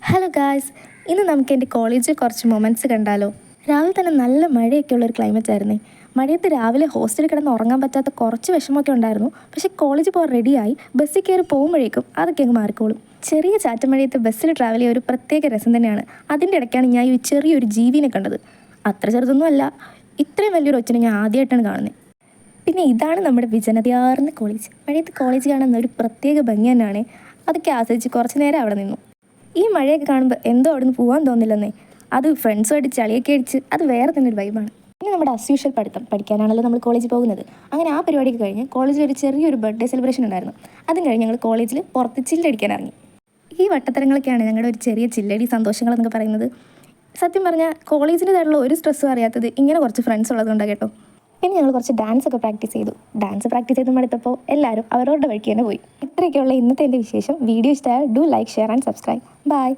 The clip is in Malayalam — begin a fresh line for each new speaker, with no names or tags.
ഹലോ ഗായ്സ്, ഇന്ന് നമുക്ക് എൻ്റെ കോളേജിൽ കുറച്ച് മൊമെൻറ്റ്സ് കണ്ടാലോ. രാവിലെ തന്നെ നല്ല മഴയൊക്കെ ഉള്ളൊരു ക്ലൈമറ്റ് ആയിരുന്നേ. മഴയത്ത് രാവിലെ ഹോസ്റ്റലിൽ കിടന്ന് ഉറങ്ങാൻ പറ്റാത്ത കുറച്ച് വിഷമമൊക്കെ ഉണ്ടായിരുന്നു. പക്ഷേ കോളേജ് പോകാൻ റെഡിയായി ബസ്സിൽ കയറി പോകുമ്പോഴേക്കും അതൊക്കെ അങ്ങ് മാറിക്കോളും. ചെറിയ ചാറ്റമഴയത്ത് ബസ്സിൽ ട്രാവൽ ചെയ്യുക ഒരു പ്രത്യേക രസം തന്നെയാണ്. അതിൻ്റെ ഇടയ്ക്കാണ് ഞാൻ ഈ ചെറിയൊരു ജീവിനെ കണ്ടത്. അത്ര ചെറുതൊന്നും അല്ല, ഇത്രയും വലിയൊരു ഒച്ചിനെ ഞാൻ ആദ്യമായിട്ടാണ് കാണുന്നത്. പിന്നെ ഇതാണ് നമ്മുടെ വിജനതയാർന്ന കോളേജ്. മഴയത്ത് കോളേജ് കാണുന്ന ഒരു പ്രത്യേക ഭംഗി തന്നെയാണ്. അതൊക്കെ ആസ്വദിച്ച് കുറച്ച് നേരം അവിടെ നിന്നു. ഈ മഴയൊക്കെ കാണുമ്പോൾ എന്തോ അവിടെ നിന്ന് പോകാൻ തോന്നില്ലെന്നേ. അത് ഫ്രണ്ട്സുമായിട്ട് ചളിയൊക്കെ അടിച്ച് അത് വേറെ തന്നെ ഒരു വൈബാണ്. പിന്നെ നമ്മുടെ അസ്യൂഷ്വൽ പഠിക്കാനാണല്ലോ നമ്മൾ കോളേജിൽ പോകുന്നത്. അങ്ങനെ ആ പരിപാടിയൊക്കെ കഴിഞ്ഞ് കോളേജിൽ ഒരു ചെറിയൊരു ബർത്ത്ഡേ സെലിബ്രേഷൻ ഉണ്ടായിരുന്നു. അതും കഴിഞ്ഞ് ഞങ്ങൾ കോളേജിൽ പുറത്ത് ചില്ലടിക്കാൻ ഇറങ്ങി. ഈ വട്ടത്തരങ്ങളൊക്കെയാണ് ഞങ്ങളുടെ ഒരു ചെറിയ ചില്ലടി സന്തോഷങ്ങളെന്നൊക്കെ പറയുന്നത്. സത്യം പറഞ്ഞാൽ കോളേജിൻ്റെതായിട്ടുള്ള ഒരു സ്ട്രെസ്സും അറിയാത്തത് ഇങ്ങനെ കുറച്ച് ഫ്രണ്ട്സ് ഉള്ളതുകൊണ്ടാണ് കേട്ടോ. പിന്നെ ഞങ്ങൾ കുറച്ച് ഡാൻസൊക്കെ പ്രാക്ടീസ് ചെയ്തു. ഡാൻസ് പ്രാക്ടീസ് ചെയ്ത് മടുത്തപ്പോൾ എല്ലാവരും അവരവരുടെ വഴിക്ക് തന്നെ പോയി. ഇത്രയൊക്കെയുള്ള ഇന്നത്തെ എൻ്റെ വിശേഷം. വീഡിയോ ഇഷ്ടമായാൽ do like, share and subscribe. By.